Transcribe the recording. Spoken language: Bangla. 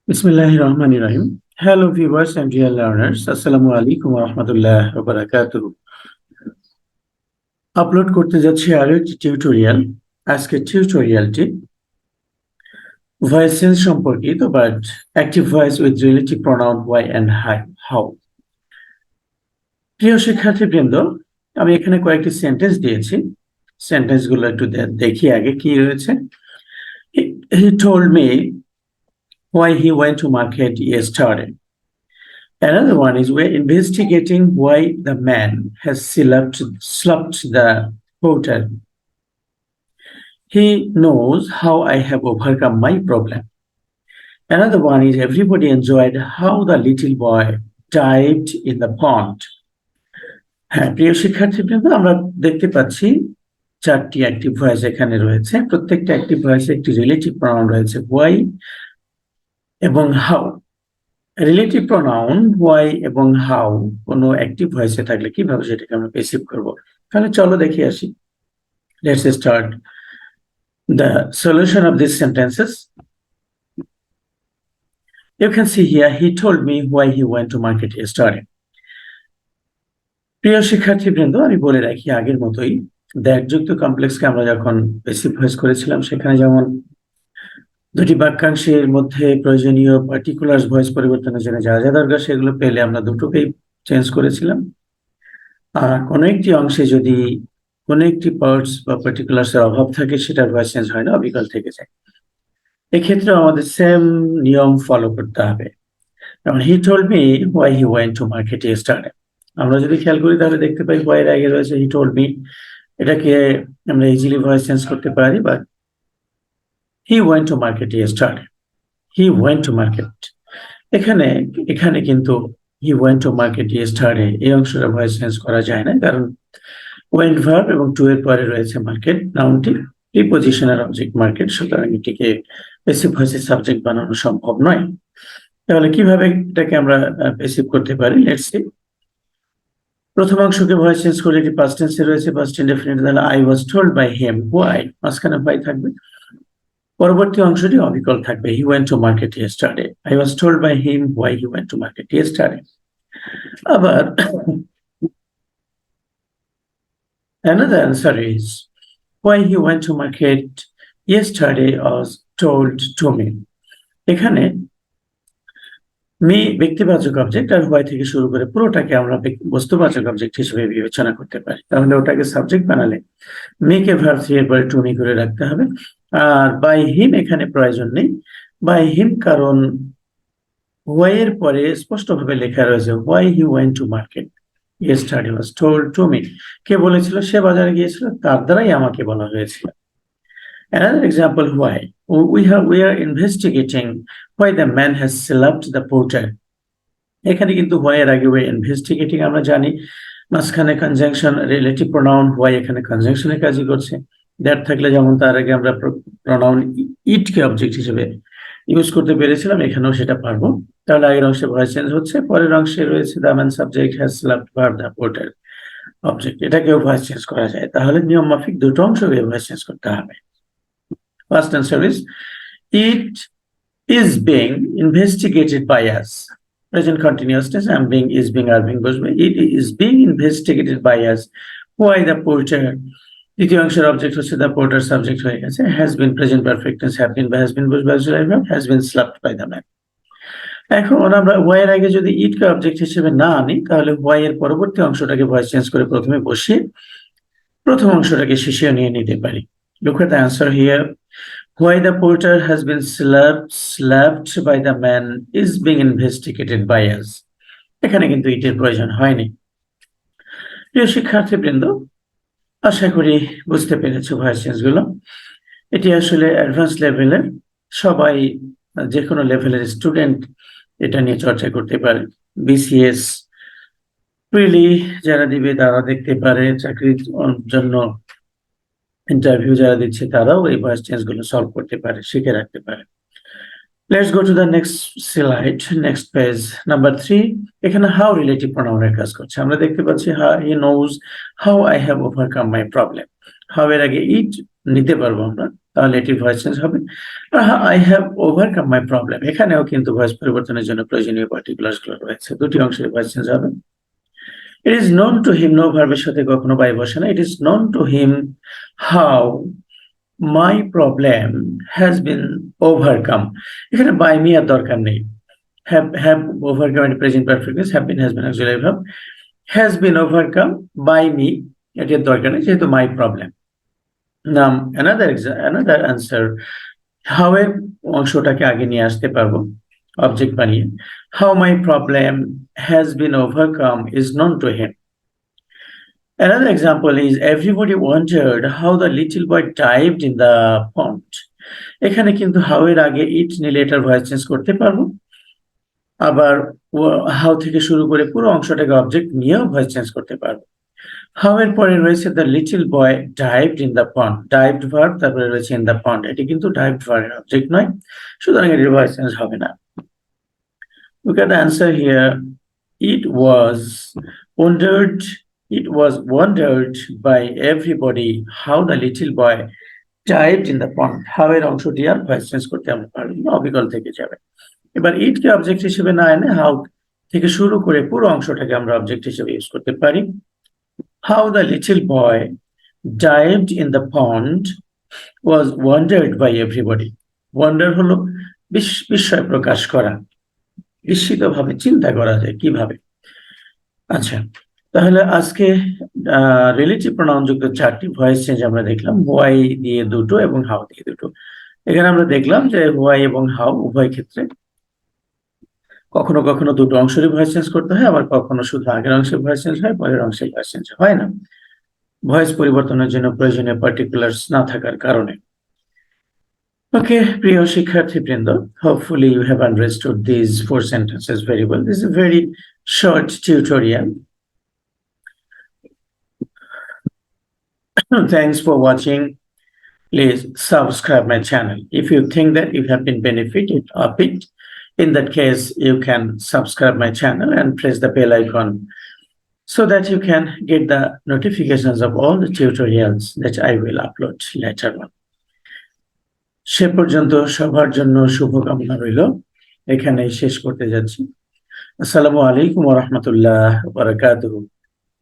Bismillahirrahmanirrahim. Hello viewers and dear learners. Assalamu Alaikum wa rahmatullahi wa barakatuh. Upload করতে যাচ্ছি আরো একটি টিউটোরিয়াল। আজকের টিউটোরিয়ালটি ভয়েস চেঞ্জ সম্পর্কিত, but active voice with relative pronoun why and how. প্রিয় শিক্ষার্থীবৃন্দ, আমি এখানে কয়েকটি সেন্টেন্স দিয়েছি। সেন্টেন্সগুলো একটু দেখি আগে কি রয়েছে। He told me why he went to market yesterday. Another one is we're investigating why the man has slapped the porter. He knows how I have overcome my problem. Another one is everybody enjoyed how the little boy dived in the pond. হ্যাঁ, প্রিয় শিক্ষার্থীবৃন্দ, আমরা দেখতে পাচ্ছি চারটি অ্যাক্টিভ ভয়েস এখানে রয়েছে। প্রত্যেকটা অ্যাক্টিভ ভয়েসে একটি রিলেটিভ প্রনাউন রয়েছে, why এবং how। রিলেটিভ প্রোনাউন ওয়াই এবং হাউ কোনো অ্যাক্টিভ ভয়েসে থাকলে কিভাবে সেটাকে আমরা পেসিভ করব, তাহলে চলো দেখে আসি। Let's start the solution of these sentences. You can see here, he told me why he went to market yesterday. প্রিয় শিক্ষার্থীবৃন্দ, আমি বলে রাখি আগের মতোই দ্যাটযুক্ত কমপ্লেক্সকে আমরা যখন পেসিভ ভয়েস করেছিলাম, সেখানে যেমন দুটি বাক্যাংশের মধ্যে প্রয়োজনীয় পার্টিকুলার ভয়েস পরিবর্তনের জন্য যা যা দরকার সেগুলো পেলে আমরা দুটোকেই চেঞ্জ করেছিলাম। আর কোনো একটি অংশে যদি কোনো একটি পার্টস বা পার্টিকুলার্সের অভাব থাকে, সেটার ভয়েস চেঞ্জ হয় না, অবিকল থেকে যায়। এক্ষেত্রে আমাদের সেম নিয়ম ফলো করতে হবে। যেমন he told me why he went to market yesterday, আমরা যদি খেয়াল করি তাহলে দেখতে পাই হোয়াই এর আগে রয়েছে হি টোল্ড মি। এটাকে আমরা ইজিলি ভয়েস চেঞ্জ করতে পারি, but he went to market yesterday. He went to market. এখানে কিন্তু he went to market yesterday এই অংশটা ভয়েস চেঞ্জ করা যায় না, কারণ went verb এবং to এর পরে রয়েছে মার্কেট, নাউনটি প্রিপজিশনাল অবজেক্ট মার্কেট, সুতরাং এটিকে প্যাসিভ ভয়েসের সাবজেক্ট বানানো সম্ভব নয়। তাহলে কিভাবে এটাকে আমরা প্যাসিভ করতে পারি, লেটস সি। প্রথম অংশকে ভয়েস চেঞ্জ করে এটি পাস্ট টেন্সে রয়েছে, পাস্ট ইনডেফিনিট, তাহলে I was told by him why, মাঝখানে why থাকবে। পরবর্তী অংশটি অবিকল থাকবে, he went to market yesterday. I was told by him why he went to market yesterday. আবার another answer is why he went to market yesterday was told to me. এখানে মি ব্যক্তিবাচক অবজেক্ট আর why থেকে শুরু করে পুরোটাকে আমরা বস্তুবাচক অবজেক্ট হিসেবে বিবেচনা করতে পারি। তাহলে ওটাকে সাবজেক্ট বানালে মেকে ভার্ব থ্রি এর পরে টু মি করে রাখতে হবে। আর বাই হিম এখানে প্রয়োজন নেই, বাই হিম কারণ হোয়াই এর পরে স্পষ্টভাবে লেখা রয়েছে why he went to market yesterday was told to me. কে বলেছিল? সে বাজারে গিয়েছিল, তার দ্বারাই আমাকে বলা হয়েছিল। Another example, why we are investigating why the man has slapped the porter. এখানে কিন্তু why এর আগে we are investigating আমরা জানি, মাঝখানে কনজাংশন রিলেটিভ প্রোনাউন why এখানে কনজাংশনের কাজই করছে। দ্যাট থাকলে যেমন তার আগে আমরা প্রোনাউন ইট কে অবজেক্ট হিসেবে ইউজ করতে পেরেছিলাম, এখানেও সেটা পারবো। তাহলে আগের অংশে ভয়েস চেঞ্জ হচ্ছে, পরের অংশে রয়েছে the man subject has slapped verb the porter object, এটাকেও ভয়েস চেঞ্জ করা যায়। তাহলে নিয়ম মাফিক দুটো অংশকে ভয়েস চেঞ্জ করতে হবে। First answer is it is being investigated by us. Present continuous tense am being is being are being বসবে, it is being investigated by us why the porter, দ্বিতীয় অংশের অবজেক্ট হচ্ছে দ্য পোর্টার, সাবজেক্ট হয়ে গেছে, has been present perfect tense have been বা হ্যাজ বিন বসবে auxiliary verb has been slapped by the man. এখন আমরা ওয়াই এর আগে যদি ইট কে অবজেক্ট হিসেবে না আনি, তাহলে ওয়াই এর পরবর্তী অংশটাকে ভয়েস চেঞ্জ করে প্রথমে বসিয়ে প্রথম অংশটাকে শেষে নিয়ে নিতে পারি। Look at the answer here. Why the porter has been slapped by the man is being investigated by us. এখানে কিন্তু ইটের প্রয়োজন হয়নি। প্রিয় শিক্ষার্থীবৃন্দ, আশা করি বুঝতে পেরেছো ভয়েস চেঞ্জ গুলো। এটি আসলে অ্যাডভান্স লেভেলের, সবাই যে কোনো লেভেলের স্টুডেন্ট এটা নিয়ে চর্চা করতে পারে। বিসিএস প্রিলি যারা দিবে তারা দেখতে পারে, চাকরির জন্য ইন্টারভিউ যারা দিচ্ছে তারাও এই ভয়েস চেঞ্জ গুলো সলভ করতে পারে, শিখে রাখতে পারে। Let's go to the next slide, next page number 3। এখানে হাউ রিলেটিভ প্রোনাউনের কাজ করছে। আমরা দেখতে পাচ্ছি he knows how I have overcome my problem. How এর আগে ইট নিতে পারবো আমরা, তাহলে এটি ভয়েস চেঞ্জ হবে। I have overcome my problem, এখানেও কিন্তু ভয়েস পরিবর্তনের জন্য প্রয়োজনীয় পার্টিকুলার্স গুলো রয়েছে, দুটি অংশের ভয়েস চেঞ্জ হবে। It is known to him, know ভার্বের সাথে কখনো বাই বসে না। It is known to him how my problem has been overcome, এখানে বাই মি আর দরকার নেই। have overcome and present perfect tense, have been, has been auxiliary verb, has been overcome by me, এটির দরকার নেই যেহেতু my problem. Now another answer, how এর অংশটাকে আগে নিয়ে আসতে পারবো অবজেক্ট বানিয়ে। How my problem has been overcome is known to him. Another example is everybody wondered how the little boy dived in the pond. এখানে কিন্তু how এর আগে it নিলে এটার ভয়েস চেঞ্জ করতে পারবো, আবার হাউ থেকে শুরু করে পুরো অংশটাকে অবজেক্ট নিয়েও ভয়েস চেঞ্জ করতে পারবো। হাউ এর পরে রয়েছে the little boy dived in the pond, dived verb, তারপরে রয়েছে ইন দ্য পন্ড, এটি কিন্তু ডাইভড ভার্বের অবজেক্ট নয়, সুতরাং এটির ভয়েস চেঞ্জ হবে না। Look at the answer here. It was wondered by everybody how the little boy dived in the pond. How এর অংশটি আর ভয়েস চেঞ্জ করতে আমরা পারবো না, অবিকল থেকে যাবে। এবার ইটকে অবজেক্ট হিসেবে না এনে হাউ থেকে শুরু করে পুরো অংশটাকে আমরা অবজেক্ট হিসেবে ইউজ করতে পারি। How the little boy dived in the pond was wondered by everybody. Wonder হলো বিস্ময় প্রকাশ করা, বিস্মিতভাবে চিন্তা করা যায় কিভাবে। আচ্ছা, তাহলে আজকে রিলেটিভ প্রোনাউন যুক্ত 4টি ভয়েস চেঞ্জ আমরা দেখলাম, হোয়াই দিয়ে দুটো এবং হাউ দিয়ে দুটো। এখানে আমরা দেখলাম যে হোয়াই এবং হাউ উভয় ক্ষেত্রে কখনো কখনো দুটো অংশেরই ভয়েস চেঞ্জ করতে হয়, আবার কখনো শুধু আগের অংশের ভয়েস চেঞ্জ হয়, পরের অংশের ভয়েস চেঞ্জ হয় না, ভয়েস পরিবর্তনের জন্য প্রয়োজনীয় পার্টিকুলার্স না থাকার কারণে। ওকে, প্রিয় শিক্ষার্থীবৃন্দ, hopefully you have understood these 4 sentences very well. This is a very short tutorial. Thanks for watching. Please subscribe my channel. If you think that you have been benefited of it, in that case, you can subscribe my channel and press the bell icon so that you can get the notifications of all the tutorials that I will upload later on. সে পর্যন্ত সবার জন্য শুভকামনা রইল, এখানেই শেষ করতে যাচ্ছি। আসসালামু আলাইকুম ওয়া রাহমাতুল্লাহি ওয়া বারাকাতুহু।